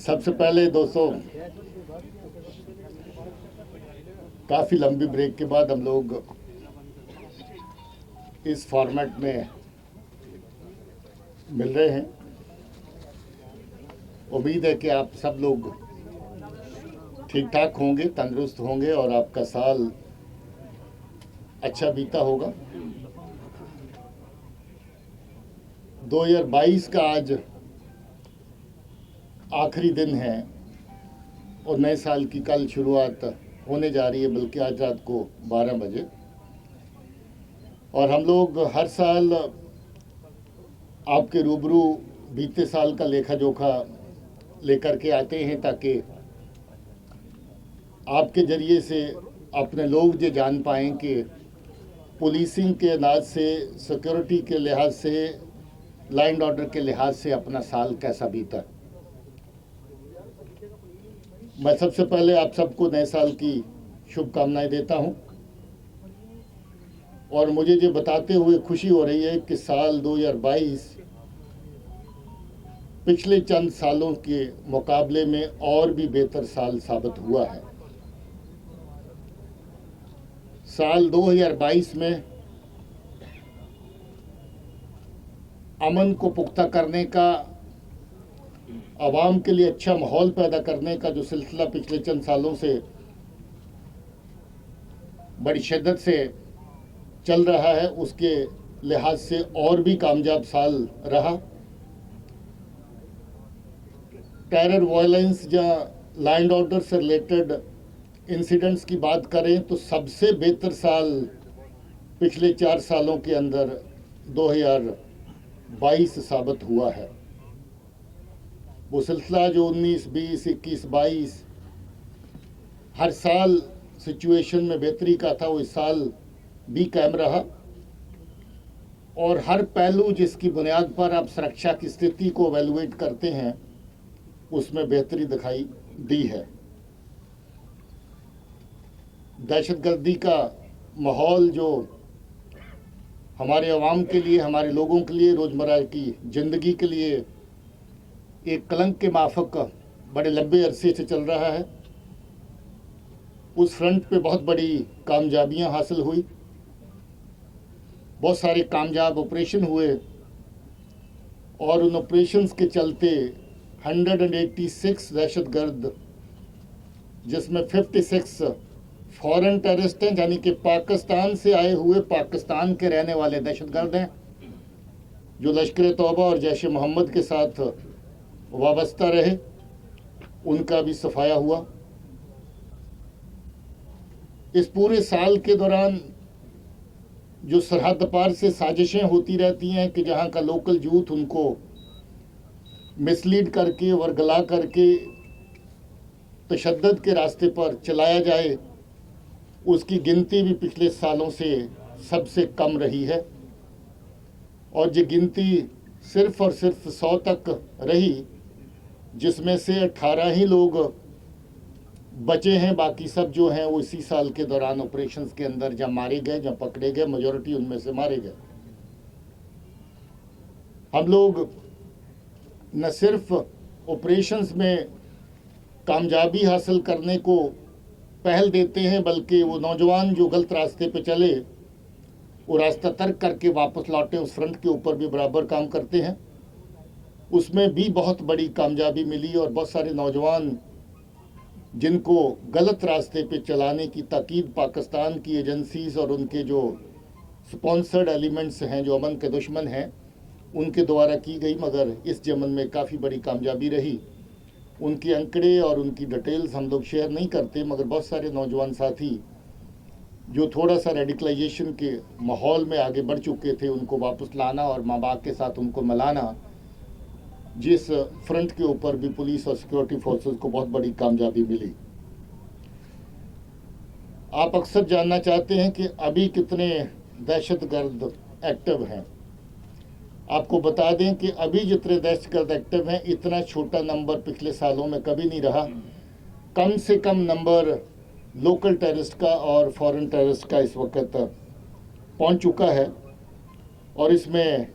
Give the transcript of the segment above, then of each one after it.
सबसे पहले दोस्तों, काफ़ी लंबी ब्रेक के बाद हम लोग इस फॉर्मेट में मिल रहे हैं। उम्मीद है कि आप सब लोग ठीक ठाक होंगे, तंदुरुस्त होंगे और आपका साल अच्छा बीता होगा। 2022 का आज आखिरी दिन है और नए साल की कल शुरुआत होने जा रही है, बल्कि आज रात को 12 बजे। और हम लोग हर साल आपके रूबरू बीते साल का लेखा जोखा लेकर के आते हैं, ताकि आपके ज़रिए से अपने लोग ये जान पाएँ कि पुलिसिंग के लिहाज से, सिक्योरिटी के लिहाज से, लॉ एंड ऑर्डर के लिहाज से अपना साल कैसा बीता। मैं सबसे पहले आप सबको नए साल की शुभकामनाएं देता हूं और मुझे ये बताते हुए खुशी हो रही है कि साल 2022 पिछले चंद सालों के मुकाबले में और भी बेहतर साल साबित हुआ है। साल 2022 में अमन को पुख्ता करने का, आवाम के लिए अच्छा माहौल पैदा करने का जो सिलसिला पिछले चंद सालों से बड़ी शिद्दत से चल रहा है, उसके लिहाज से और भी कामयाब साल रहा। टेरर, वायलेंस या लॉ एंड ऑर्डर से रिलेटेड इंसिडेंट्स की बात करें तो सबसे बेहतर साल पिछले 4 सालों के अंदर 2022 साबित हुआ है। वो सिलसिला जो 19, 20, 21, 22 हर साल सिचुएशन में बेहतरी का था, वो इस साल भी कायम रहा। और हर पहलू जिसकी बुनियाद पर आप सुरक्षा की स्थिति को एवेलुएट करते हैं, उसमें बेहतरी दिखाई दी है। दहशतगर्दी का माहौल जो हमारे अवाम के लिए, हमारे लोगों के लिए, रोज़मर्रा की ज़िंदगी के लिए एक कलंक के माफक बड़े लंबे अरसे से चल रहा है, उस फ्रंट पे बहुत बड़ी कामयाबियां हासिल हुई। बहुत सारे कामयाब ऑपरेशन हुए और उन ऑपरेशंस के चलते 186 दहशतगर्द, जिसमें 56 फॉरेन टेररिस्ट हैं, यानी कि पाकिस्तान से आए हुए, पाकिस्तान के रहने वाले दहशतगर्द हैं, जो लश्कर तौबा और जैश मोहम्मद के साथ वाबस्ता रहे, उनका भी सफाया हुआ। इस पूरे साल के दौरान जो सरहद पार से साजिशें होती रहती हैं कि जहां का लोकल यूथ उनको मिसलीड करके, वर्गला करके तशद्दुद के रास्ते पर चलाया जाए, उसकी गिनती भी पिछले सालों से सबसे कम रही है। और ये गिनती सिर्फ और सिर्फ 100 तक रही, जिसमें से 18 ही लोग बचे हैं। बाकी सब जो हैं वो इसी साल के दौरान ऑपरेशंस के अंदर जब मारे गए, जब पकड़े गए, मेजॉरिटी उनमें से मारे गए। हम लोग न सिर्फ ऑपरेशंस में कामयाबी हासिल करने को पहल देते हैं, बल्कि वो नौजवान जो गलत रास्ते पे चले, वो रास्ता तर्क करके वापस लौटे, उस फ्रंट के ऊपर भी बराबर काम करते हैं। उसमें भी बहुत बड़ी कामयाबी मिली और बहुत सारे नौजवान जिनको गलत रास्ते पे चलाने की ताकीद पाकिस्तान की एजेंसीज़ और उनके जो स्पॉन्सर्ड एलिमेंट्स हैं, जो अमन के दुश्मन हैं, उनके द्वारा की गई, मगर इस जमन में काफ़ी बड़ी कामयाबी रही। उनके अंकड़े और उनकी डिटेल्स हम लोग शेयर नहीं करते, मगर बहुत सारे नौजवान साथी जो थोड़ा सा रेडिकलाइजेशन के माहौल में आगे बढ़ चुके थे, उनको वापस लाना और माँ बाप के साथ उनको मिलाना, जिस फ्रंट के ऊपर भी पुलिस और सिक्योरिटी फोर्सेस को बहुत बड़ी कामयाबी मिली। आप अक्सर जानना चाहते हैं कि अभी कितने दहशतगर्द एक्टिव हैं। आपको बता दें कि अभी जितने दहशतगर्द एक्टिव हैं, इतना छोटा नंबर पिछले सालों में कभी नहीं रहा। कम से कम नंबर लोकल टेररिस्ट का और फॉरेन टेररिस्ट का इस वक्त पहुंच चुका है और इसमें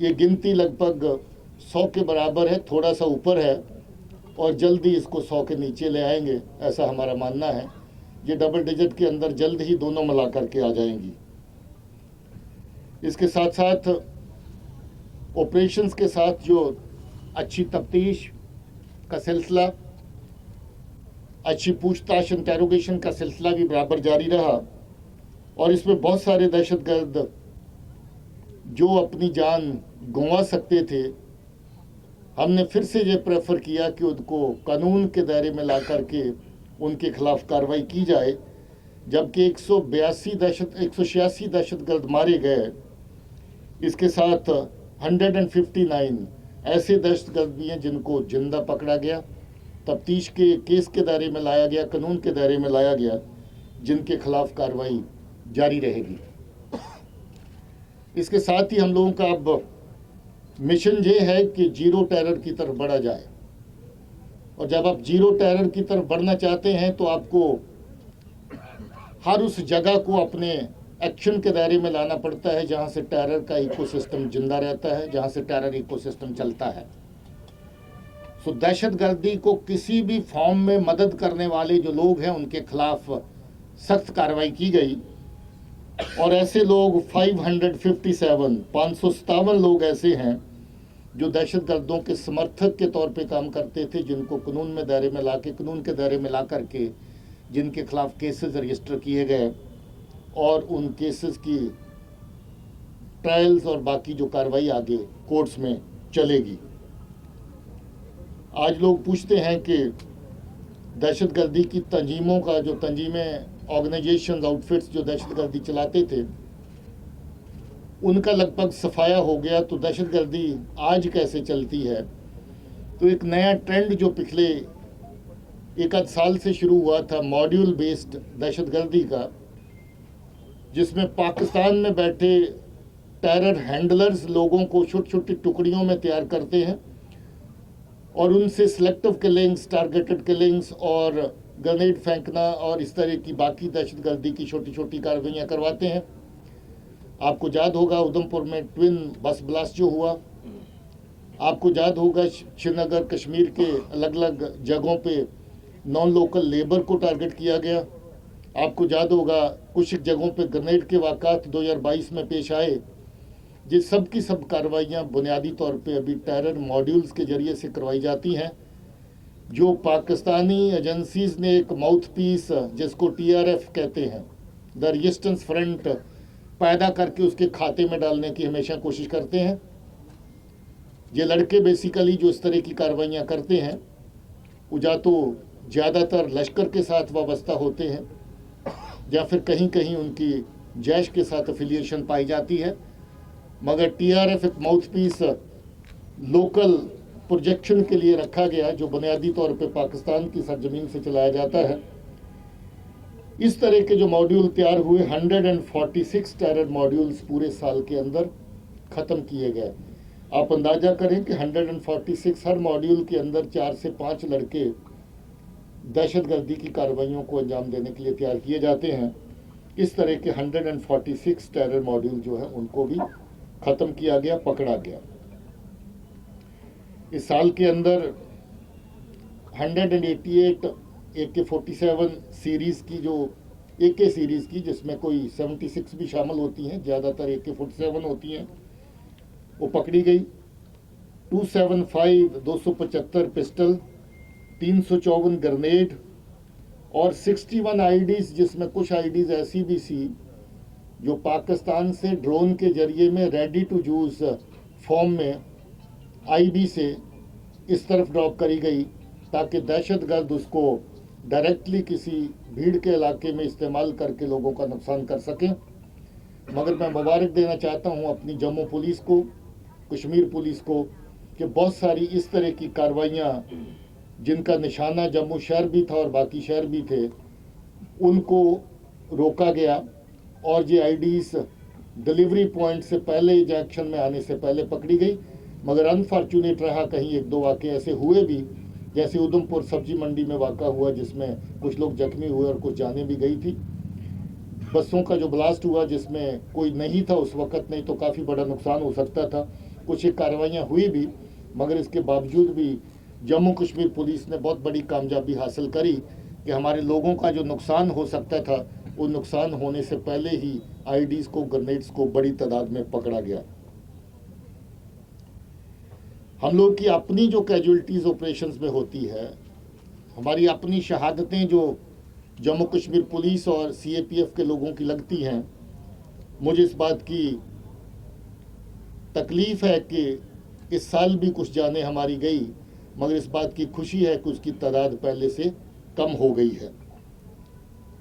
ये गिनती लगभग 100 के बराबर है, थोड़ा सा ऊपर है। और जल्दी इसको 100 के नीचे ले आएंगे, ऐसा हमारा मानना है। ये डबल डिजिट के अंदर जल्द ही दोनों मिला करके आ जाएंगी। इसके साथ साथ ऑपरेशंस के साथ जो अच्छी तफ्तीश का सिलसिला, अच्छी पूछताछ इंटेरोगेशन का सिलसिला भी बराबर जारी रहा और इसमें बहुत सारे दहशतगर्द जो अपनी जान गंवा सकते थे, हमने फिर से ये प्रेफर किया कि उनको कानून के दायरे में ला करके उनके खिलाफ कार्रवाई की जाए। जबकि 186 दहशतगर्द मारे गए, इसके साथ 159 ऐसे दहशतगर्द भी हैं जिनको जिंदा पकड़ा गया, तफ्तीश के केस के दायरे में लाया गया, कानून के दायरे में लाया गया, जिनके खिलाफ कार्रवाई जारी रहेगी। इसके साथ ही हम लोगों का अब मिशन ये है कि जीरो टेरर की तरफ बढ़ा जाए। और जब आप जीरो टेरर की तरफ बढ़ना चाहते हैं तो आपको हर उस जगह को अपने एक्शन के दायरे में लाना पड़ता है जहां से टेरर का इकोसिस्टम जिंदा रहता है, जहां से टेरर इकोसिस्टम चलता है। सो दहशतगर्दी को किसी भी फॉर्म में मदद करने वाले जो लोग हैं उनके खिलाफ सख्त कार्रवाई की गई। और ऐसे लोग 557 लोग ऐसे हैं जो दहशतगर्दों के समर्थक के तौर पे काम करते थे, जिनको कानून में दायरे में ला के, कानून के दायरे में ला करके जिनके खिलाफ केसेस रजिस्टर किए गए और उन केसेस की ट्रायल्स और बाकी जो कार्रवाई आगे कोर्ट्स में चलेगी। आज लोग पूछते हैं कि दहशतगर्दी की तंजीमों का, जो तंजीमें, ऑर्गेनाइजेशंस, आउटफिट्स जो दहशतगर्दी चलाते थे, उनका लगभग सफाया हो गया, तो दहशतगर्दी आज कैसे चलती है। तो एक नया ट्रेंड जो पिछले एक आध साल से शुरू हुआ था, मॉड्यूल बेस्ड दहशतगर्दी का, जिसमें पाकिस्तान में बैठे टेरर हैंडलर्स लोगों को छोटी छोटी टुकड़ियों में तैयार करते हैं और उनसे सिलेक्टिव किलिंग्स, टारगेटेड किलिंग्स और ग्रेनेड फेंकना और इस तरह की बाकी दहशतगर्दी की छोटी छोटी कार्रवाइयाँ करवाते हैं। आपको याद होगा उधमपुर में ट्विन बस ब्लास्ट जो हुआ, आपको याद होगा श्रीनगर, कश्मीर के अलग अलग जगहों पे नॉन लोकल लेबर को टारगेट किया गया। आपको याद होगा कुछ जगहों पे ग्रेनेड के वाक़ात 2022 में पेश आए। ये सब की सब कार्रवाइयाँ बुनियादी तौर पे अभी टेरर मॉड्यूल्स के ज़रिए से करवाई जाती हैं, जो पाकिस्तानी एजेंसीज़ ने एक माउथ पीस, जिसको TRF कहते हैं, द रेजिस्टेंस फ्रंट, पैदा करके उसके खाते में डालने की हमेशा कोशिश करते हैं। ये लड़के बेसिकली जो इस तरह की कार्रवाइयाँ करते हैं वो या तो ज़्यादातर लश्कर के साथ वाबस्ता होते हैं या फिर कहीं कहीं उनकी जैश के साथ अफिलिएशन पाई जाती है। मगर TRF एक माउथ पीस लोकल प्रोजेक्शन के लिए रखा गया, जो बुनियादी तौर पे पाकिस्तान की सरजमीन से चलाया जाता है। इस तरह के जो मॉड्यूल तैयार हुए, 146 टेरर मॉड्यूल्स पूरे साल के अंदर ख़त्म किए गए। आप अंदाज़ा करें कि 146, हर मॉड्यूल के अंदर 4 से 5 लड़के दहशतगर्दी की कार्रवाइयों को अंजाम देने के लिए तैयार किए जाते हैं। इस तरह के 146 टेरर मॉड्यूल जो है उनको भी ख़त्म किया गया, पकड़ा गया। इस साल के अंदर 188 AK-47 सीरीज़ की, जो AK सीरीज़ की, जिसमें कोई 76 भी शामिल होती हैं, ज़्यादातर AK-47 होती हैं, वो पकड़ी गई। 275 275 पिस्टल, 354 ग्रेनेड और 61 IDs, जिसमें कुछ IDs ऐसी भी थी जो पाकिस्तान से ड्रोन के ज़रिए में रेडी टू यूज़ फॉर्म में IB से इस तरफ ड्रॉप करी गई ताकि दहशतगर्द उसको डायरेक्टली किसी भीड़ के इलाके में इस्तेमाल करके लोगों का नुकसान कर सकें। मगर मैं मुबारक देना चाहता हूं अपनी जम्मू पुलिस को, कश्मीर पुलिस को, कि बहुत सारी इस तरह की कार्रवाइयाँ जिनका निशाना जम्मू शहर भी था और बाकी शहर भी थे, उनको रोका गया और ये IDs डिलीवरी पॉइंट से पहले, एक्शन में आने से पहले पकड़ी गई। मगर अनफॉर्चुनेट रहा, कहीं एक दो वाक़े ऐसे हुए भी, जैसे उधमपुर सब्जी मंडी में वाक़ा हुआ जिसमें कुछ लोग जख्मी हुए और कुछ जाने भी गई थी। बसों का जो ब्लास्ट हुआ जिसमें कोई नहीं था उस वक़्त, नहीं तो काफ़ी बड़ा नुकसान हो सकता था। कुछ एक कार्रवाइयाँ हुई भी, मगर इसके बावजूद भी जम्मू कश्मीर पुलिस ने बहुत बड़ी कामयाबी हासिल करी कि हमारे लोगों का जो नुकसान हो सकता था वो नुकसान होने से पहले ही आईडीज को, ग्रेनेड्स को बड़ी तादाद में पकड़ा गया। हम लोग की अपनी जो कैजुअलिटीज़ ऑपरेशंस में होती है, हमारी अपनी शहादतें जो जम्मू कश्मीर पुलिस और सीएपीएफ के लोगों की लगती हैं, मुझे इस बात की तकलीफ़ है कि इस साल भी कुछ जानें हमारी गई, मगर इस बात की खुशी है कि उसकी तादाद पहले से कम हो गई है।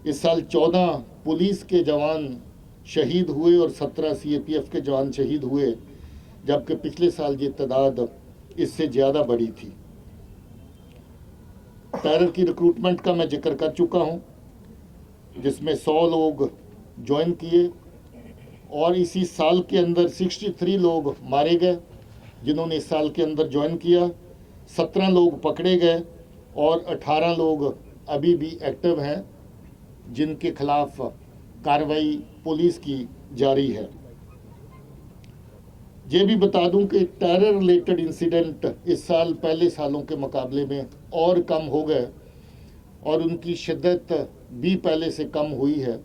इस साल 14 पुलिस के जवान शहीद हुए और 17 सीएपीएफ के जवान शहीद हुए, जबकि पिछले साल ये तादाद इससे ज़्यादा बड़ी थी। टेरर की रिक्रूटमेंट का मैं जिक्र कर चुका हूँ, जिसमें 100 लोग ज्वाइन किए और इसी साल के अंदर 63 लोग मारे गए जिन्होंने इस साल के अंदर ज्वाइन किया। 17 लोग पकड़े गए और 18 लोग अभी भी एक्टिव हैं जिनके खिलाफ कार्रवाई पुलिस की जारी है। ये भी बता दूं कि टेरर रिलेटेड इंसिडेंट इस साल पहले सालों के मुकाबले में और कम हो गए और उनकी शिद्दत भी पहले से कम हुई है।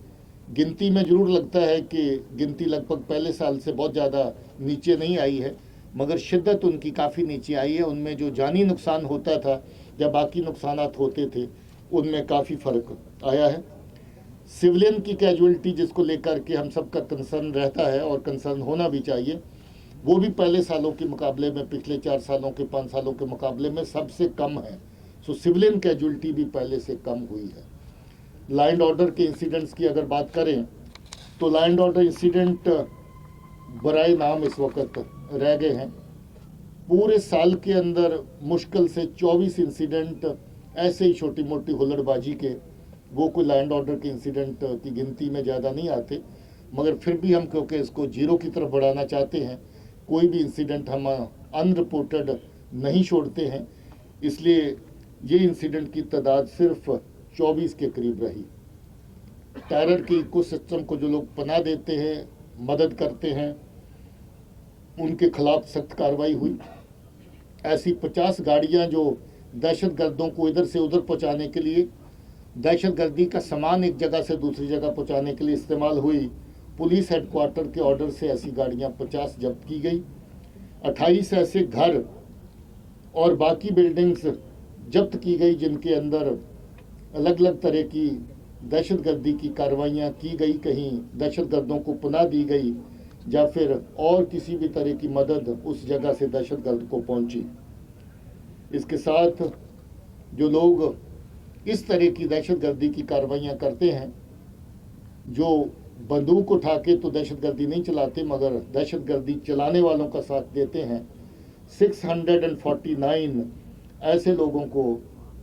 गिनती में ज़रूर लगता है कि गिनती लगभग पहले साल से बहुत ज़्यादा नीचे नहीं आई है, मगर शिद्दत उनकी काफ़ी नीचे आई है। उनमें जो जानी नुकसान होता था या बाकी नुकसानात होते थे, उनमें काफ़ी फ़र्क आया है। सिविलियन की कैजुअलिटी जिसको लेकर के हम सबका कंसर्न रहता है और कंसर्न होना भी चाहिए, वो भी पहले सालों के मुकाबले में, पिछले 4 सालों के 5 सालों के मुकाबले में सबसे कम है। सो सिविलियन कैजुअलिटी भी पहले से कम हुई है। लॉ एंड ऑर्डर के इंसिडेंट्स की अगर बात करें तो लॉ एंड ऑर्डर इंसिडेंट बराए नाम इस वक्त रह गए हैं। पूरे साल के अंदर मुश्किल से 24 इंसिडेंट ऐसे ही छोटी मोटी हुल्लड़बाजी के, वो कोई लॉ एंड ऑर्डर के इंसिडेंट की गिनती में ज़्यादा नहीं आते, मगर फिर भी हम क्योंकि इसको जीरो की तरफ बढ़ाना चाहते हैं, कोई भी इंसिडेंट हम अनरिपोर्टेड नहीं छोड़ते हैं, इसलिए ये इंसिडेंट की तादाद सिर्फ 24 के करीब रही। टेरर के इकोसिस्टम को जो लोग पनाह देते हैं, मदद करते हैं, उनके खिलाफ सख्त कार्रवाई हुई। ऐसी 50 गाड़ियां जो दहशतगर्दों को इधर से उधर पहुंचाने के लिए, दहशतगर्दी का सामान एक जगह से दूसरी जगह पहुंचाने के लिए इस्तेमाल हुई, पुलिस हेडक्वार्टर के ऑर्डर से ऐसी गाड़ियां 50 जब्त की गई। 28 ऐसे घर और बाकी बिल्डिंग्स जब्त की गई जिनके अंदर अलग अलग तरह की दहशतगर्दी की कार्रवाइयाँ की गई। कहीं दहशतगर्दों को पनाह दी गई या फिर और किसी भी तरह की मदद उस जगह से दहशतगर्द को पहुंची। इसके साथ जो लोग इस तरह की दहशतगर्दी की कार्रवाइयाँ करते हैं, जो बंदूक उठा के तो दहशतगर्दी नहीं चलाते मगर दहशतगर्दी चलाने वालों का साथ देते हैं, 649 ऐसे लोगों को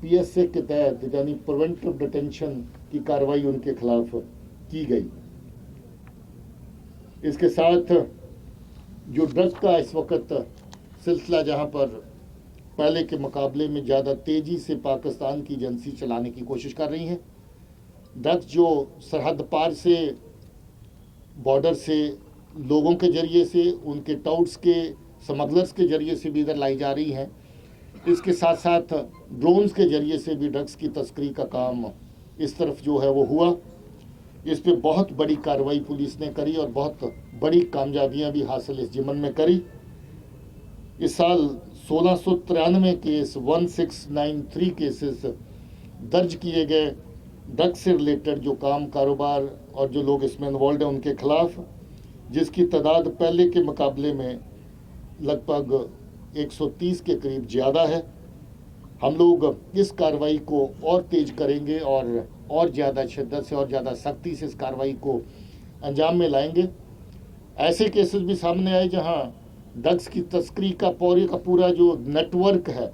पीएसए के तहत यानी प्रिवेंटिव डिटेंशन की कार्रवाई उनके खिलाफ की गई। इसके साथ जो ड्रग्स का इस वक्त सिलसिला, जहां पर पहले के मुकाबले में ज़्यादा तेज़ी से पाकिस्तान की एजेंसी चलाने की कोशिश कर रही हैं, ड्रग्स जो सरहद पार से, बॉर्डर से, लोगों के ज़रिए से, उनके टाउट्स के, स्मगलर्स के ज़रिए से भी इधर लाई जा रही हैं। इसके साथ साथ ड्रोन्स के ज़रिए से भी ड्रग्स की तस्करी का काम इस तरफ जो है वो हुआ। इस पे बहुत बड़ी कार्रवाई पुलिस ने करी और बहुत बड़ी कामयाबियां भी हासिल इस ज़िमन में करी। इस साल 1693 केस, 1693 केसेस दर्ज किए गए ड्रग्स से रिलेटेड जो काम, कारोबार और जो लोग इसमें इन्वॉल्व हैं उनके खिलाफ, जिसकी तादाद पहले के मुकाबले में लगभग 130 के करीब ज़्यादा है। हम लोग इस कार्रवाई को और तेज़ करेंगे और ज़्यादा शिद्दत से और ज़्यादा सख्ती से इस कार्रवाई को अंजाम में लाएंगे। ऐसे केसेस भी सामने आए जहां ड्रग्स की तस्करी का पूरा जो नेटवर्क है,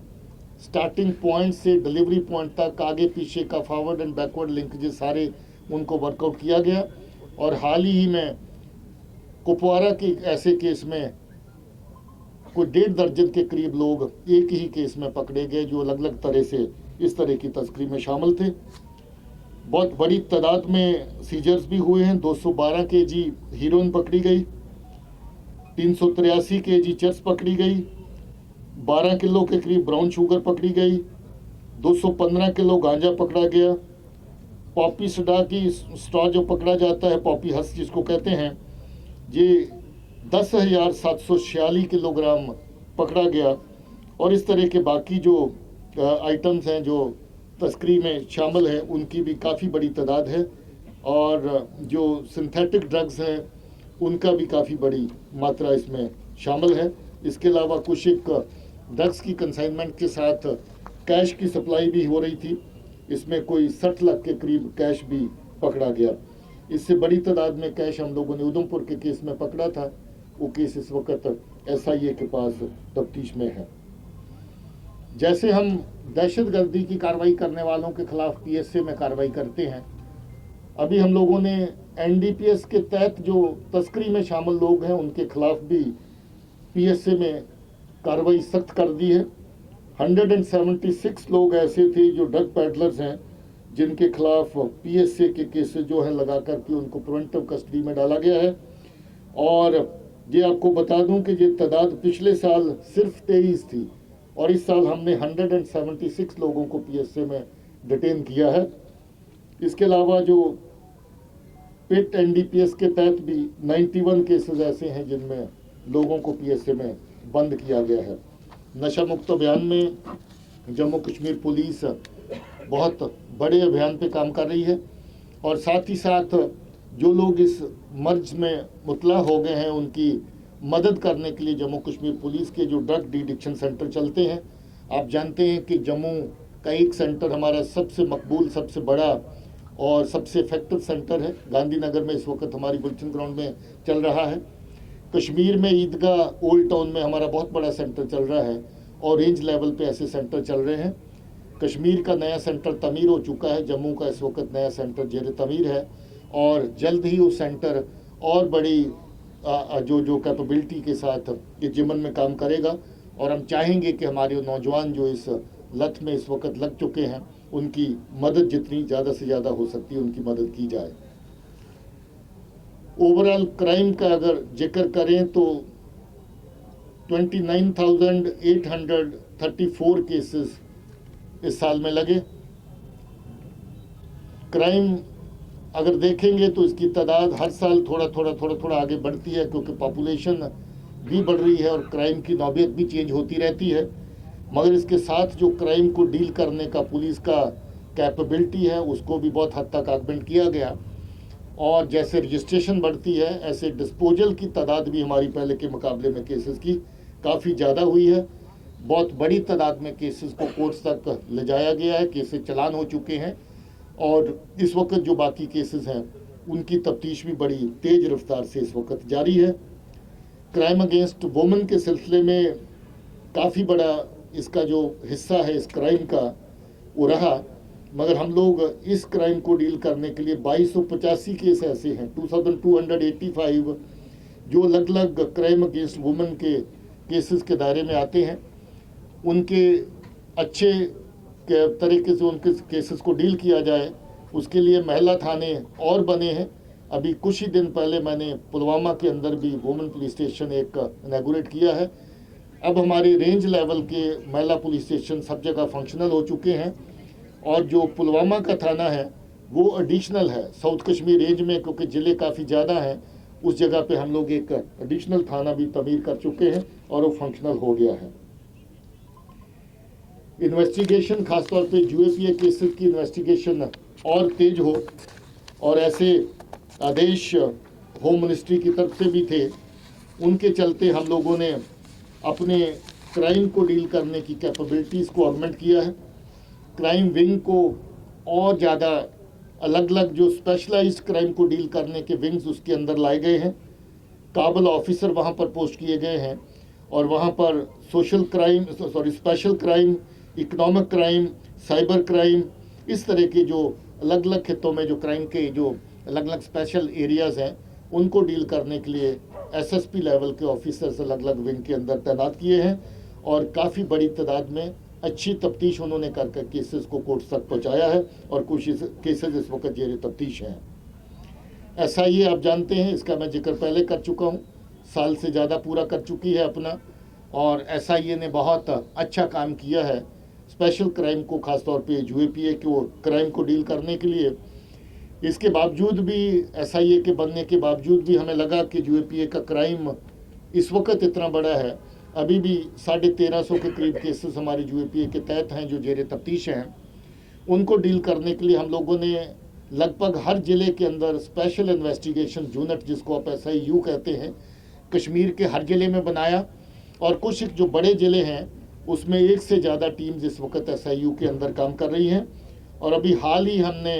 स्टार्टिंग पॉइंट से डिलीवरी पॉइंट तक, आगे पीछे का फॉरवर्ड एंड बैकवर्ड लिंकेजेस सारे उनको वर्कआउट किया गया। और हाल ही में कुपवारा के ऐसे केस में कोई 1.5 दर्जन के करीब लोग एक ही केस में पकड़े गए जो अलग अलग तरह से इस तरह की तस्करी में शामिल थे। बहुत बड़ी तादाद में सीजर्स भी हुए हैं। 212 kg हीरोइन पकड़ी गई, 383 kg चर्स पकड़ी गई, 12 किलो के करीब ब्राउन शुगर पकड़ी गई, 215 किलो गांजा पकड़ा गया, पॉपी सोडा की स्ट्रॉ जो पकड़ा जाता है, पॉपी हस जिसको कहते हैं, ये 10,746 किलोग्राम पकड़ा गया। और इस तरह के बाकी जो आइटम्स हैं जो तस्करी में शामिल हैं उनकी भी काफ़ी बड़ी तादाद है, और जो सिंथेटिक ड्रग्स हैं उनका भी काफ़ी बड़ी मात्रा इसमें शामिल है। इसके अलावा कुछ एक ड्रग्स की कंसाइनमेंट के साथ कैश की सप्लाई भी हो रही थी, इसमें कोई 60 लाख के करीब कैश भी पकड़ा गया। इससे बड़ी तादाद में कैश हम लोगों ने उधमपुर के केस में पकड़ा था, वो केस इस वक्त SIA के पास तफ्तीश में है। जैसे हम दहशतगर्दी की कार्रवाई करने वालों के खिलाफ PSA में कार्रवाई करते हैं, अभी हम लोगों ने NDPS के तहत जो तस्करी में शामिल लोग हैं उनके खिलाफ भी PSA में कार्रवाई सख्त कर दी है। 176 लोग ऐसे थे जो ड्रग पैडलर्स हैं जिनके खिलाफ PSA के केसेस जो है लगा करके उनको प्रिवेंटिव कस्टडी में डाला गया है। और ये आपको बता दूं कि ये तादाद पिछले साल सिर्फ 23 थी, और इस साल हमने 176 लोगों को PSA में डिटेन किया है। इसके अलावा जो पिट NDPS के तहत भी 91 केसेस ऐसे हैं जिनमें लोगों को PSA में बंद किया गया है। नशा मुक्त अभियान में जम्मू कश्मीर पुलिस बहुत बड़े अभियान पे काम कर रही है, और साथ ही साथ जो लोग इस मर्ज में मुतला हो गए हैं उनकी मदद करने के लिए जम्मू कश्मीर पुलिस के जो ड्रग डिडिक्शन सेंटर चलते हैं। आप जानते हैं कि जम्मू का एक सेंटर हमारा सबसे मकबूल, सबसे बड़ा और सबसे इफेक्टिव सेंटर है, गांधीनगर में इस वक्त हमारी बुलेटिन ग्राउंड में चल रहा है। कश्मीर में ईदगाह ओल्ड टाउन में हमारा बहुत बड़ा सेंटर चल रहा है, और रेंज लेवल पे ऐसे सेंटर चल रहे हैं। कश्मीर का नया सेंटर तमीर हो चुका है, जम्मू का इस वक्त नया सेंटर जेर तमीर है, और जल्द ही वो सेंटर और बड़ी जो कैपेबिलिटी के साथ ये जिमन में काम करेगा। और हम चाहेंगे कि हमारे नौजवान जो इस लत में इस वक्त लग चुके हैं उनकी मदद जितनी ज़्यादा से ज़्यादा हो सकती है उनकी मदद की जाए। ओवरऑल क्राइम का अगर जिक्र करें तो 29,834 केसेस इस साल में लगे। क्राइम अगर देखेंगे तो इसकी तादाद हर साल थोड़ा आगे बढ़ती है, क्योंकि पॉपुलेशन भी बढ़ रही है और क्राइम की नौबत भी चेंज होती रहती है। मगर इसके साथ जो क्राइम को डील करने का पुलिस का कैपेबिलिटी है उसको भी बहुत हद तक ऑगमेंट किया गया, और जैसे रजिस्ट्रेशन बढ़ती है ऐसे डिस्पोजल की तादाद भी हमारी पहले के मुकाबले में केसेस की काफ़ी ज़्यादा हुई है। बहुत बड़ी तादाद में केसेस को कोर्ट्स तक ले जाया गया है, केसेस चलान हो चुके हैं, और इस वक्त जो बाकी केसेस हैं उनकी तफ्तीश भी बड़ी तेज़ रफ्तार से इस वक्त जारी है। क्राइम अगेंस्ट वुमेन के सिलसिले में काफ़ी बड़ा इसका जो हिस्सा है इस क्राइम का वो रहा, मगर हम लोग इस क्राइम को डील करने के लिए 2285 केस ऐसे हैं, 2285 जो अलग अलग क्राइम अगेंस्ट वुमेन के केसेस के दायरे में आते हैं। उनके अच्छे तरीके से उनके केसेस को डील किया जाए उसके लिए महिला थाने और बने हैं। अभी कुछ ही दिन पहले मैंने पुलवामा के अंदर भी वुमेन पुलिस स्टेशन एक इनॉग्रेट किया है। अब हमारे रेंज लेवल के महिला पुलिस स्टेशन सब जगह फंक्शनल हो चुके हैं, और जो पुलवामा का थाना है वो एडिशनल है साउथ कश्मीर रेंज में, क्योंकि ज़िले काफ़ी ज़्यादा हैं। उस जगह पे हम लोग एक एडिशनल थाना भी तमीर कर चुके हैं और वो फंक्शनल हो गया है। इन्वेस्टिगेशन खासतौर पे UAPA केसेस की इन्वेस्टिगेशन और तेज हो, और ऐसे आदेश होम मिनिस्ट्री की तरफ से भी थे, उनके चलते हम लोगों ने अपने क्राइम को डील करने की कैपेबिलिटीज़ को ऑगमेंट किया है। क्राइम विंग को और ज़्यादा अलग अलग जो स्पेशलाइज्ड क्राइम को डील करने के विंग्स उसके अंदर लाए गए हैं। काबल ऑफिसर वहाँ पर पोस्ट किए गए हैं, और वहाँ पर special crime, economic crime, cyber crime, इस तरह के जो अलग अलग खितों में जो क्राइम के जो अलग अलग स्पेशल एरियाज़ हैं उनको डील करने के लिए SSP लेवल के ऑफिसर्स अलग अलग विंग के अंदर तैनात किए हैं, और काफ़ी बड़ी तादाद में अच्छी तफ्तीश उन्होंने कर केसेस को कोर्ट तक पहुंचाया है, और कुछ केसेस इस वक्त जेर तफ्तीश हैं। SIA आप जानते हैं, इसका मैं जिक्र पहले कर चुका हूं, साल से ज़्यादा पूरा कर चुकी है अपना, और एसआईए ने बहुत अच्छा काम किया है स्पेशल क्राइम को, ख़ासतौर पे यूएपीए को क्राइम को डील करने के लिए। इसके बावजूद भी, एसआईए के बनने के बावजूद भी हमें लगा कि यूएपीए का क्राइम इस वक्त इतना बड़ा है, अभी भी 1350 के करीब केसेस हमारे यूएपीए के तहत हैं जो जेर तफ्तीश हैं। उनको डील करने के लिए हम लोगों ने लगभग हर ज़िले के अंदर स्पेशल इन्वेस्टिगेशन यूनिट, जिसको आप SIU कहते हैं, कश्मीर के हर ज़िले में बनाया। और कुछ जो बड़े ज़िले हैं उसमें एक से ज़्यादा टीम्स इस वक्त SIU के अंदर काम कर रही हैं। और अभी हाल ही हमने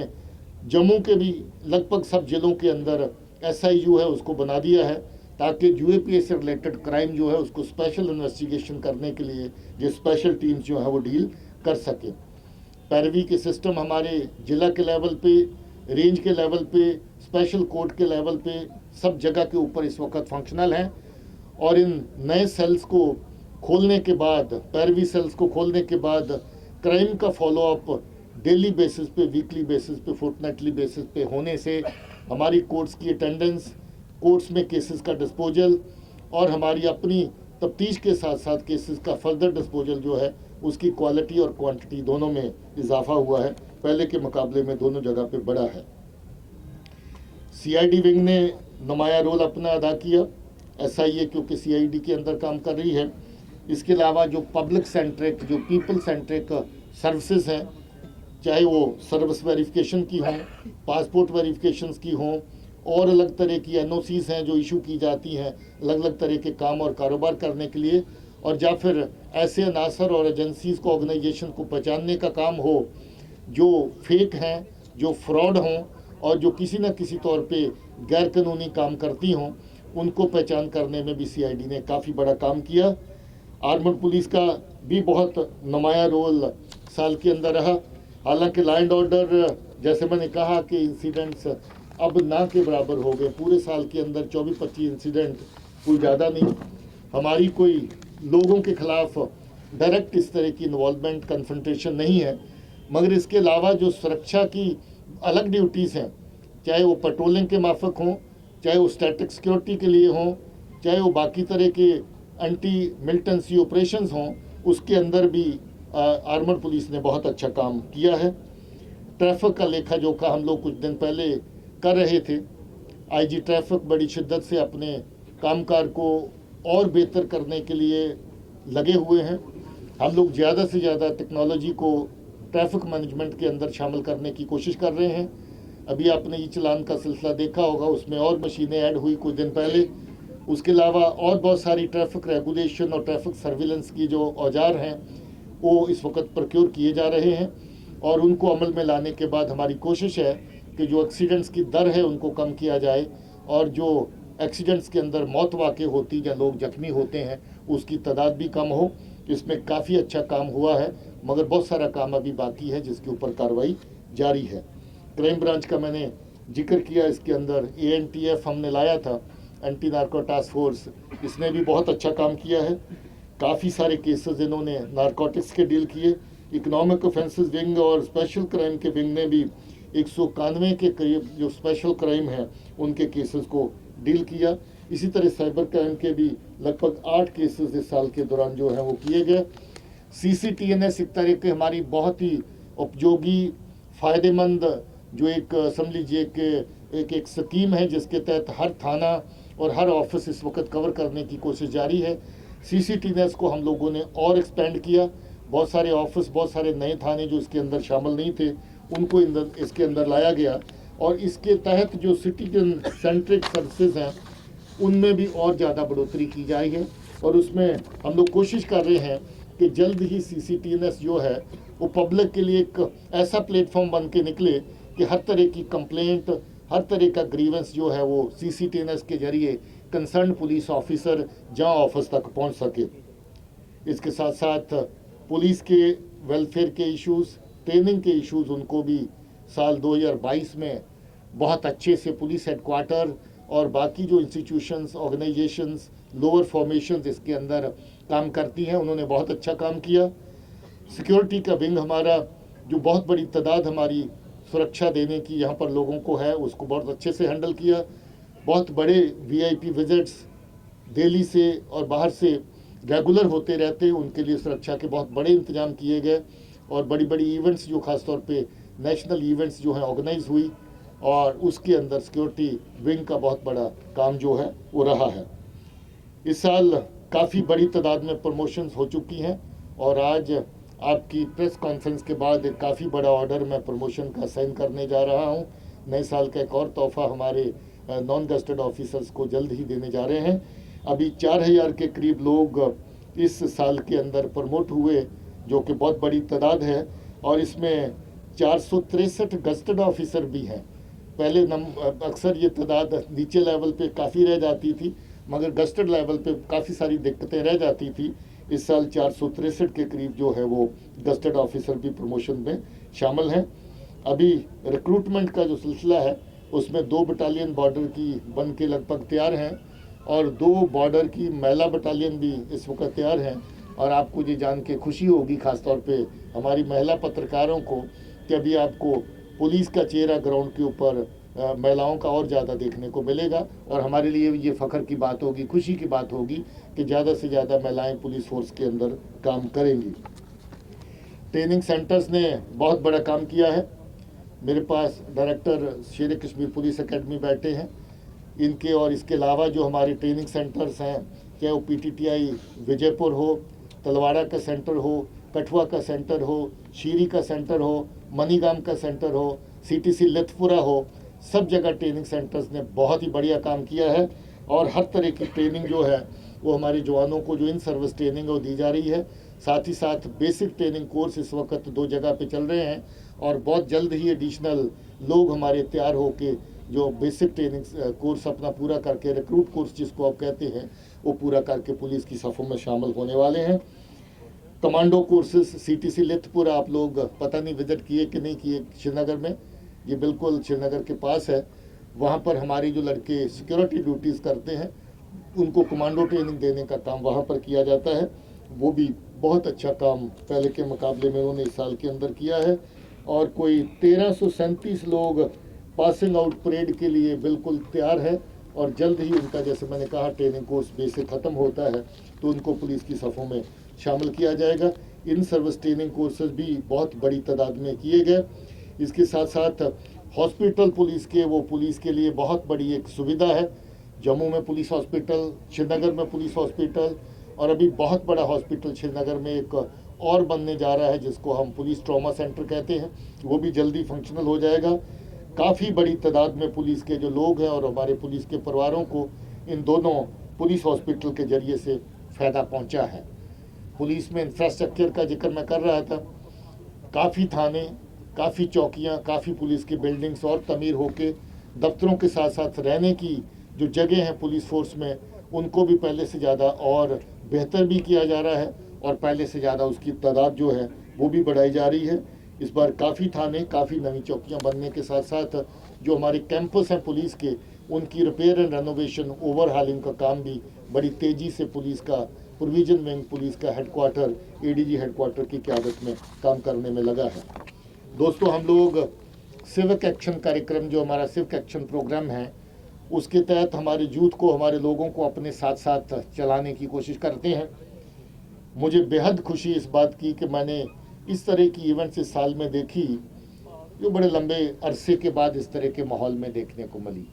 जम्मू के भी लगभग सब ज़िलों के अंदर SIU है उसको बना दिया है, ताकि यूएपीए से रिलेटेड क्राइम जो है उसको स्पेशल इन्वेस्टिगेशन करने के लिए जो स्पेशल टीम्स जो है वो डील कर सकें। पैरवी के सिस्टम हमारे ज़िला के लेवल पे, रेंज के लेवल पे, स्पेशल कोर्ट के लेवल पे, सब जगह के ऊपर इस वक्त फंक्शनल हैं। और इन नए सेल्स को खोलने के बाद, पैरवी सेल्स को खोलने के बाद क्राइम का फॉलोअप डेली बेसिस पे, वीकली बेसिस पे, फोर्टनाइटली बेसिस पे होने से हमारी कोर्ट्स की अटेंडेंस, कोर्ट्स में केसेस का डिस्पोजल और हमारी अपनी तफ्तीश के साथ साथ केसेस का फर्दर डिस्पोजल जो है उसकी क्वालिटी और क्वांटिटी दोनों में इजाफा हुआ है, पहले के मुकाबले में दोनों जगह पे बढ़ा है। CID विंग ने नुमाया रोल अपना अदा किया, SIA क्योंकि CID के अंदर काम कर रही है। इसके अलावा जो पब्लिक सेंट्रिक, जो पीपल सेंट्रिक सर्विसेज हैं, चाहे वो सर्विस वेरिफिकेशन की हों, पासपोर्ट वेरिफिकेशंस की हों, और अलग तरह की NOCs हैं जो इशू की जाती हैं अलग अलग तरह के काम और कारोबार करने के लिए, और या फिर ऐसे अनासर और एजेंसीज़ को, ऑर्गेनाइजेशन को पहचानने का काम हो जो फेक हैं, जो फ्रॉड हों और जो किसी न किसी तौर पे गैर कानूनी काम करती हों, उनको पहचान करने में भी CID ने काफ़ी बड़ा काम किया। आर्मड पुलिस का भी बहुत नुमाया रोल साल के अंदर रहा। हालांकि लॉ एंड ऑर्डर, जैसे मैंने कहा कि इंसिडेंट्स अब ना के बराबर हो गए, पूरे साल के अंदर 24-25 इंसिडेंट, कोई ज़्यादा नहीं। हमारी कोई लोगों के खिलाफ डायरेक्ट इस तरह की इन्वॉल्वमेंट, कन्फ्रंटेशन नहीं है, मगर इसके अलावा जो सुरक्षा की अलग ड्यूटीज़ हैं, चाहे वो पेट्रोलिंग के माफक हों, चाहे वो स्टैटिक सिक्योरिटी के लिए हों, चाहे वो बाकी तरह के एंटी मिलिटेंसी ऑपरेशंस हों, उसके अंदर भी आर्मड पुलिस ने बहुत अच्छा काम किया है। ट्रैफिक का लेखा जोखा हम लोग कुछ दिन पहले कर रहे थे। IG ट्रैफिक बड़ी शिद्दत से अपने कामकाज को और बेहतर करने के लिए लगे हुए हैं। हम लोग ज़्यादा से ज़्यादा टेक्नोलॉजी को ट्रैफिक मैनेजमेंट के अंदर शामिल करने की कोशिश कर रहे हैं। अभी आपने ई चालान का सिलसिला देखा होगा, उसमें और मशीनें ऐड हुई कुछ दिन पहले। उसके अलावा और बहुत सारी ट्रैफिक रेगुलेशन और ट्रैफिक सर्विलेंस की जो औजार हैं वो इस वक्त प्रोक्योर किए जा रहे हैं, और उनको अमल में लाने के बाद हमारी कोशिश है कि जो एक्सीडेंट्स की दर है उनको कम किया जाए, और जो एक्सीडेंट्स के अंदर मौत वाक़ होती या लोग जख्मी होते हैं उसकी तादाद भी कम हो। इसमें काफ़ी अच्छा काम हुआ है, मगर बहुत सारा काम अभी बाकी है जिसके ऊपर कार्रवाई जारी है। क्राइम ब्रांच का मैंने जिक्र किया, इसके अंदर ANTF हमने लाया था, एंटी नार्को टास्क फोर्स, इसने भी बहुत अच्छा काम किया है। काफ़ी सारे केसेस इन्होंने नारकोटिक्स के डील किए। इकोनॉमिक ऑफेंसेस विंग और स्पेशल क्राइम के विंग ने भी 191 के करीब जो स्पेशल क्राइम हैं उनके केसेस को डील किया। इसी तरह साइबर क्राइम के भी लगभग 8 केसेस इस साल के दौरान जो हैं वो किए गए। CCTNS एक तरह की हमारी बहुत ही उपयोगी, फ़ायदेमंद जो एक समझ लीजिए कि एक स्कीम है जिसके तहत हर थाना और हर ऑफिस इस वक्त कवर करने की कोशिश जारी है। CCTNS को हम लोगों ने और एक्सपेंड किया। बहुत सारे ऑफिस, बहुत सारे नए थाने जो इसके अंदर शामिल नहीं थे उनको इसके अंदर लाया गया, और इसके तहत जो सिटीजन सेंट्रिक सर्विसेज हैं उनमें भी और ज़्यादा बढ़ोतरी की जाए है। और उसमें हम लोग कोशिश कर रहे हैं कि जल्द ही CCTNS जो है वो पब्लिक के लिए एक ऐसा प्लेटफॉर्म बन के निकले कि हर तरह की कंप्लेंट, हर तरह का ग्रीवेंस जो है वो CCTNS के जरिए कंसर्न पुलिस ऑफिसर जहाँ ऑफिस तक पहुँच सके। इसके साथ साथ पुलिस के वेलफेयर के इश्यूज़, ट्रेनिंग के इश्यूज़, उनको भी साल 2022 में बहुत अच्छे से पुलिस हेडक्वार्टर और बाकी जो इंस्टीट्यूशंस, ऑर्गेनाइजेशंस, लोअर फॉर्मेशंस इसके अंदर काम करती हैं, उन्होंने बहुत अच्छा काम किया। सिक्योरिटी का विंग हमारा, जो बहुत बड़ी तादाद हमारी सुरक्षा देने की यहाँ पर लोगों को है, उसको बहुत अच्छे से हैंडल किया। बहुत बड़े VIP विजिट्स दिल्ली से और बाहर से रेगुलर होते रहते, उनके लिए सुरक्षा के बहुत बड़े इंतजाम किए गए और बड़ी बड़ी इवेंट्स जो ख़ासतौर पे नेशनल इवेंट्स जो हैं ऑर्गेनाइज हुई और उसके अंदर सिक्योरिटी विंग का बहुत बड़ा काम जो है वो रहा है। इस साल काफ़ी बड़ी तादाद में प्रमोशंस हो चुकी हैं और आज आपकी प्रेस कॉन्फ्रेंस के बाद एक काफ़ी बड़ा ऑर्डर मैं प्रमोशन का साइन करने जा रहा हूं। नए साल का एक और तोहफा हमारे नॉन गस्टेड ऑफिसर्स को जल्द ही देने जा रहे हैं। अभी 4000 के करीब लोग इस साल के अंदर प्रमोट हुए, जो कि बहुत बड़ी तादाद है और इसमें 463 गस्टेड ऑफिसर भी हैं। पहले अक्सर ये तादाद नीचे लेवल पे काफ़ी रह जाती थी, मगर गस्टेड लेवल पे काफ़ी सारी दिक्कतें रह जाती थी। इस साल 463 के करीब जो है वो गस्टेड ऑफिसर भी प्रमोशन में शामिल हैं। अभी रिक्रूटमेंट का जो सिलसिला है उसमें 2 बटालियन बॉर्डर की बन के लगभग तैयार हैं और 2 बॉर्डर की महिला बटालियन भी इस वक्त तैयार हैं। और आपको ये जान के खुशी होगी ख़ासतौर पे हमारी महिला पत्रकारों को कि अभी आपको पुलिस का चेहरा ग्राउंड के ऊपर महिलाओं का और ज़्यादा देखने को मिलेगा और हमारे लिए ये फ़ख्र की बात होगी, खुशी की बात होगी कि ज़्यादा से ज़्यादा महिलाएं पुलिस फोर्स के अंदर काम करेंगी। ट्रेनिंग सेंटर्स ने बहुत बड़ा काम किया है। मेरे पास डायरेक्टर शेर कश्मीर पुलिस एकेडमी बैठे हैं। इनके और इसके अलावा जो हमारे ट्रेनिंग सेंटर्स हैं, चाहे वो PTTI विजयपुर हो, तलवाड़ा का सेंटर हो, कठुआ का सेंटर हो, शीरी का सेंटर हो, मनीगाम का सेंटर हो, CTC लथपुरा हो, सब जगह ट्रेनिंग सेंटर्स ने बहुत ही बढ़िया काम किया है और हर तरह की ट्रेनिंग जो है वो हमारे जवानों को जो इन सर्विस ट्रेनिंग वो दी जा रही है। साथ ही साथ बेसिक ट्रेनिंग कोर्स इस वक्त 2 जगह पे चल रहे हैं और बहुत जल्द ही एडिशनल लोग हमारे तैयार होके जो बेसिक ट्रेनिंग कोर्स अपना पूरा करके, रिक्रूट कोर्स जिसको आप कहते हैं, वो पूरा करके पुलिस की सफ़ों में शामिल होने वाले हैं। कमांडो कोर्सेज CTC लथपुरा आप लोग पता नहीं विजिट किए कि नहीं किए, श्रीनगर में, ये बिल्कुल श्रीनगर के पास है। वहाँ पर हमारे जो लड़के सिक्योरिटी ड्यूटीज़ करते हैं उनको कमांडो ट्रेनिंग देने का काम वहाँ पर किया जाता है। वो भी बहुत अच्छा काम पहले के मुकाबले में उन्होंने इस साल के अंदर किया है और कोई 1337 लोग पासिंग आउट परेड के लिए बिल्कुल तैयार है और जल्द ही उनका, जैसे मैंने कहा, ट्रेनिंग कोर्स बेसिक ख़त्म होता है तो उनको पुलिस की सफ़ों में शामिल किया जाएगा। इन सर्विस ट्रेनिंग कोर्सेज भी बहुत बड़ी तादाद में किए गए। इसके साथ साथ हॉस्पिटल पुलिस के, वो पुलिस के लिए बहुत बड़ी एक सुविधा है। जम्मू में पुलिस हॉस्पिटल, श्रीनगर में पुलिस हॉस्पिटल और अभी बहुत बड़ा हॉस्पिटल श्रीनगर में एक और बनने जा रहा है जिसको हम पुलिस ट्रॉमा सेंटर कहते हैं, वो भी जल्दी फंक्शनल हो जाएगा। काफ़ी बड़ी तादाद में पुलिस के जो लोग हैं और हमारे पुलिस के परिवारों को इन दोनों पुलिस हॉस्पिटल के ज़रिए से फ़ायदा पहुंचा है। पुलिस में इंफ्रास्ट्रक्चर का जिक्र मैं कर रहा था, काफ़ी थाने, काफ़ी चौकियां, काफ़ी पुलिस की बिल्डिंग्स और तमीर होके दफ्तरों के साथ साथ रहने की जो जगह हैं पुलिस फोर्स में, उनको भी पहले से ज़्यादा और बेहतर भी किया जा रहा है और पहले से ज़्यादा उसकी तादाद जो है वो भी बढ़ाई जा रही है। इस बार काफ़ी थाने, काफ़ी नई चौकियां बनने के साथ साथ जो हमारे कैंपस हैं पुलिस के, उनकी रिपेयर एंड रेनोवेशन, ओवरहालिंग का काम भी बड़ी तेज़ी से पुलिस का प्रोविजन विंग, पुलिस का हेडक्वार्टर, ADG हेडक्वार्टर की क़यादत में काम करने में लगा है। दोस्तों, हम लोग सिविक एक्शन कार्यक्रम, जो हमारा सिविक एक्शन प्रोग्राम है, उसके तहत हमारे यूथ को, हमारे लोगों को अपने साथ साथ चलाने की कोशिश करते हैं। मुझे बेहद खुशी इस बात की कि मैंने इस तरह की इवेंट्स इस साल में देखी जो बड़े लंबे अरसे के बाद इस तरह के माहौल में देखने को मिली।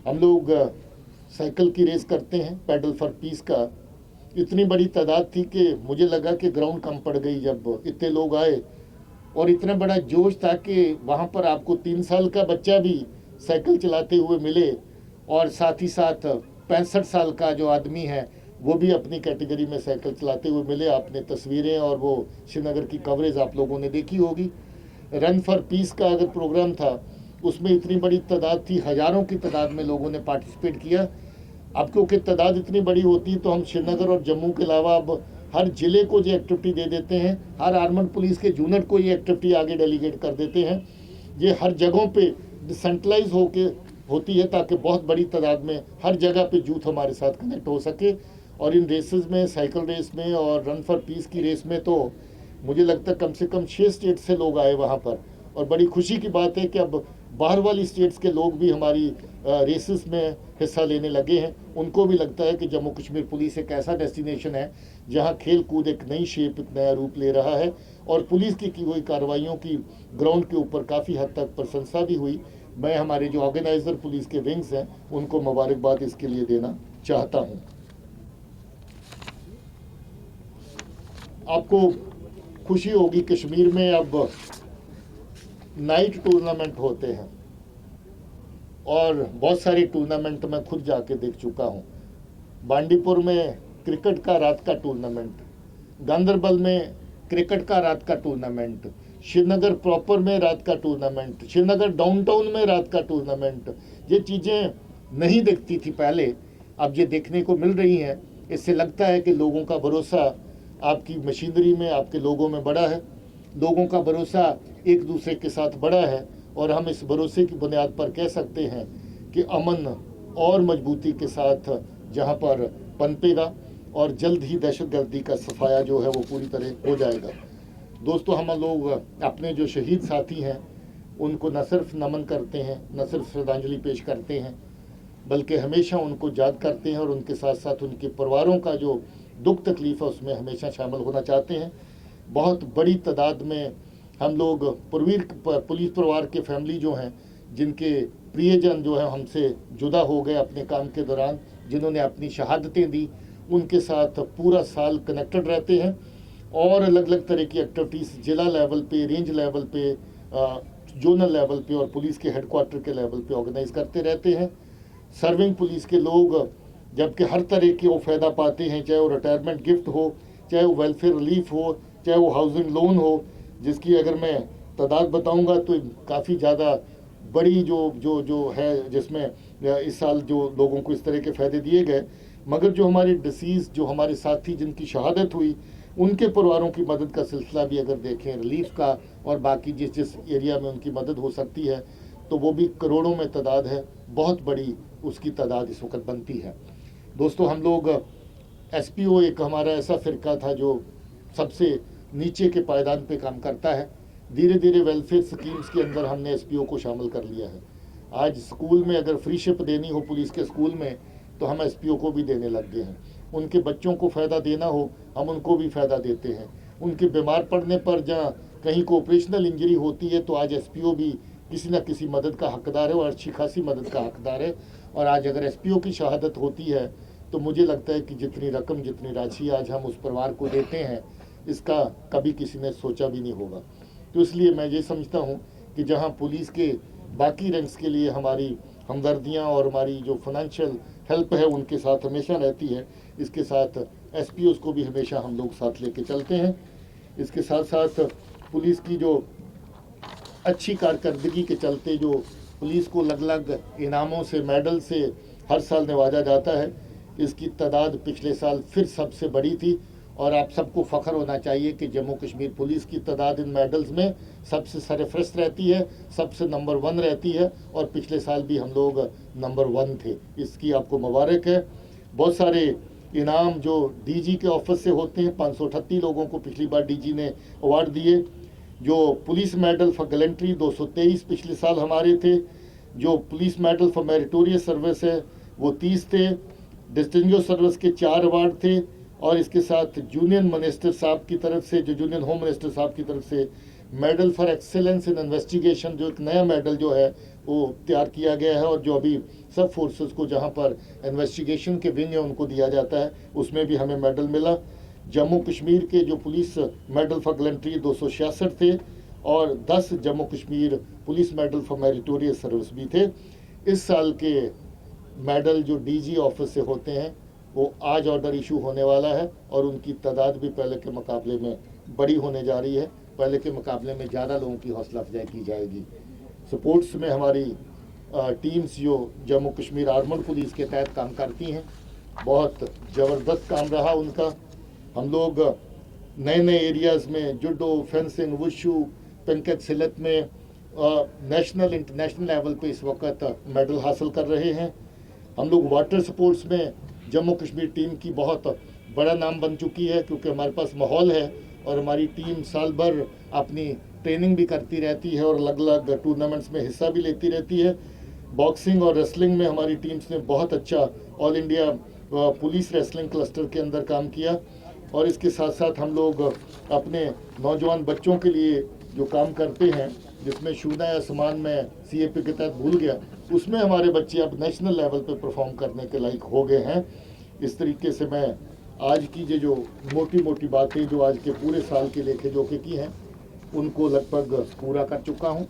हम लोग साइकिल की रेस करते हैं, पैडल फॉर पीस का, इतनी बड़ी तादाद थी कि मुझे लगा कि ग्राउंड कम पड़ गई जब इतने लोग आए और इतना बड़ा जोश था कि वहाँ पर आपको 3 साल का बच्चा भी साइकिल चलाते हुए मिले और साथ ही साथ 65 साल का जो आदमी है वो भी अपनी कैटेगरी में साइकिल चलाते हुए मिले। आपने तस्वीरें और वो श्रीनगर की कवरेज आप लोगों ने देखी होगी। रन फॉर पीस का अगर प्रोग्राम था उसमें इतनी बड़ी तादाद थी, हज़ारों की तादाद में लोगों ने पार्टिसिपेट किया। अब क्योंकि तादाद इतनी बड़ी होती है तो हम श्रीनगर और जम्मू के अलावा अब हर ज़िले को ये एक्टिविटी दे देते हैं, हर आर्मड पुलिस के यूनिट को ये एक्टिविटी आगे डेलीगेट कर देते हैं। ये हर जगहों पे डिसेंट्रलाइज होके होती है ताकि बहुत बड़ी तादाद में हर जगह पे यूथ हमारे साथ कनेक्ट हो सके। और इन रेसेस में, साइकिल रेस में और रन फॉर पीस की रेस में तो मुझे लगता है कम से कम 6 स्टेट से लोग आए वहाँ पर और बड़ी खुशी की बात है कि अब बाहर वाली स्टेट्स के लोग भी हमारी रेसेस में हिस्सा लेने लगे हैं। उनको भी लगता है कि जम्मू कश्मीर पुलिस एक ऐसा डेस्टिनेशन है जहां खेल कूद एक नई शेप, एक नया रूप ले रहा है। और पुलिस की हुई कार्रवाइयों की ग्राउंड के ऊपर काफ़ी हद तक प्रशंसा भी हुई। मैं हमारे जो ऑर्गेनाइज़र पुलिस के विंग्स हैं उनको मुबारकबाद इसके लिए देना चाहता हूं। आपको खुशी होगी, कश्मीर में अब नाइट टूर्नामेंट होते हैं और बहुत सारे टूर्नामेंट मैं खुद जाके देख चुका हूं। बांडीपुर में क्रिकेट का रात का टूर्नामेंट, गांदरबल में क्रिकेट का रात का टूर्नामेंट, श्रीनगर प्रॉपर में रात का टूर्नामेंट, श्रीनगर डाउनटाउन में रात का टूर्नामेंट। ये चीज़ें नहीं दिखती थी पहले, अब ये देखने को मिल रही हैं। इससे लगता है कि लोगों का भरोसा आपकी मशीनरी में, आपके लोगों में बड़ा है। लोगों का भरोसा एक दूसरे के साथ बड़ा है और हम इस भरोसे की बुनियाद पर कह सकते हैं कि अमन और मजबूती के साथ जहां पर पनपेगा और जल्द ही दहशतगर्दी का सफाया जो है वो पूरी तरह हो जाएगा। दोस्तों, हम लोग अपने जो शहीद साथी हैं उनको न सिर्फ नमन करते हैं, न सिर्फ श्रद्धांजलि पेश करते हैं, बल्कि हमेशा उनको याद करते हैं और उनके साथ साथ उनके परिवारों का जो दुख तकलीफ है उसमें हमेशा शामिल होना चाहते हैं। बहुत बड़ी तादाद में हम लोग पुलिस परिवार के फैमिली जो हैं, जिनके प्रियजन जो है हमसे जुदा हो गए अपने काम के दौरान, जिन्होंने अपनी शहादतें दी, उनके साथ पूरा साल कनेक्टेड रहते हैं और अलग अलग तरह की एक्टिविटीज़ जिला लेवल पे, रेंज लेवल पे, जोनल लेवल पे और पुलिस के हेडक्वार्टर के लेवल पे ऑर्गेनाइज करते रहते हैं। सर्विंग पुलिस के लोग जबकि हर तरह के वो फ़ायदा पाते हैं, चाहे वो रिटायरमेंट गिफ्ट हो, चाहे वो वेलफेयर रिलीफ हो, चाहे वो हाउसिंग लोन हो, जिसकी अगर मैं तादाद बताऊंगा तो काफ़ी ज़्यादा बड़ी जो है, जिसमें इस साल जो लोगों को इस तरह के फ़ायदे दिए गए। मगर जो हमारे डिसीज़, जो हमारे साथी जिनकी शहादत हुई, उनके परिवारों की मदद का सिलसिला भी अगर देखें, रिलीफ का और बाकी जिस जिस एरिया में उनकी मदद हो सकती है, तो वो भी करोड़ों में तादाद है, बहुत बड़ी उसकी तादाद इस वक्त बनती है। दोस्तों, हम लोग SPO एक हमारा ऐसा फ़िरका था जो सबसे नीचे के पायदान पे काम करता है। धीरे धीरे वेलफेयर स्कीम्स के अंदर हमने SPO को शामिल कर लिया है। आज स्कूल में अगर फ्री शिप देनी हो पुलिस के स्कूल में तो हम SPO को भी देने लग गए हैं। उनके बच्चों को फ़ायदा देना हो हम उनको भी फ़ायदा देते हैं। उनके बीमार पड़ने पर जहाँ कहीं को ऑपरेशनल इंजरी होती है तो आज SPO भी किसी न किसी मदद का हकदार है और अच्छी खासी मदद का हकदार है। और आज अगर SPO की शहादत होती है तो मुझे लगता है कि जितनी रकम, जितनी राशि आज हम उस परिवार को देते हैं, इसका कभी किसी ने सोचा भी नहीं होगा। तो इसलिए मैं ये समझता हूँ कि जहाँ पुलिस के बाकी रैंक्स के लिए हमारी हमदर्दियाँ और हमारी जो फाइनेंशियल हेल्प है उनके साथ हमेशा रहती है, इसके साथ SPOs को भी हमेशा हम लोग साथ लेके चलते हैं। इसके साथ साथ पुलिस की जो अच्छी कारकर्दगी के चलते जो पुलिस को अलग अलग इनामों से, मेडल से हर साल नवाजा जाता है, इसकी तादाद पिछले साल फिर सबसे बड़ी थी। और आप सबको फ़ख्र होना चाहिए कि जम्मू कश्मीर पुलिस की तादाद इन मेडल्स में सबसे सरफरस्त रहती है, सबसे नंबर 1 रहती है और पिछले साल भी हम लोग नंबर 1 थे। इसकी आपको मुबारक है। बहुत सारे इनाम जो DG के ऑफिस से होते हैं, 538 लोगों को पिछली बार DG ने अवार्ड दिए। जो पुलिस मेडल फॉर गैलेंट्री 223 पिछले साल हमारे थे। जो police medal for meritorious service है वो 30 थे। डिस्टिंग्विश्ड सर्विस के 4 अवार्ड थे और इसके साथ यूनियन मिनिस्टर साहब की तरफ से, जो यूनियन होम मिनिस्टर साहब की तरफ से medal for excellence in investigation, जो एक नया मेडल जो है वो तैयार किया गया है और जो अभी सब फोर्सेस को जहां पर इन्वेस्टिगेशन के विंग है उनको दिया जाता है, उसमें भी हमें मेडल मिला। जम्मू कश्मीर के जो पुलिस मेडल फॉर गैलेंट्री 266 थे और 10 Jammu Kashmir police medal for meritorious service भी थे। इस साल के मेडल जो DG ऑफिस से होते हैं वो आज ऑर्डर इशू होने वाला है और उनकी तादाद भी पहले के मुकाबले में बड़ी होने जा रही है। पहले के मुकाबले में ज़्यादा लोगों की हौसला अफजाई की जाएगी। स्पोर्ट्स में हमारी टीम्स जो जम्मू कश्मीर आर्मड पुलिस के तहत काम करती हैं, बहुत ज़बरदस्त काम रहा उनका। हम लोग नए नए एरियाज़ में जुडो, फेंसिंग, वुशू, पेंकेट सिलत में नेशनल इंटरनेशनल लेवल पे इस वक्त मेडल हासिल कर रहे हैं। हम लोग वाटर स्पोर्ट्स में जम्मू कश्मीर टीम की बहुत बड़ा नाम बन चुकी है क्योंकि हमारे पास माहौल है और हमारी टीम साल भर अपनी ट्रेनिंग भी करती रहती है और अलग अलग टूर्नामेंट्स में हिस्सा भी लेती रहती है। बॉक्सिंग और रेसलिंग में हमारी टीम्स ने बहुत अच्छा all India police wrestling cluster के अंदर काम किया। और इसके साथ साथ हम लोग अपने नौजवान बच्चों के लिए जो काम करते हैं, जिसमें शूना आसमान में CAP के तहत भूल गया, उसमें हमारे बच्चे अब नेशनल लेवल पे परफॉर्म करने के लायक हो गए हैं। इस तरीके से मैं आज की जो मोटी मोटी बातें जो आज के पूरे साल के लेखे जोखे की हैं, उनको लगभग पूरा कर चुका हूँ।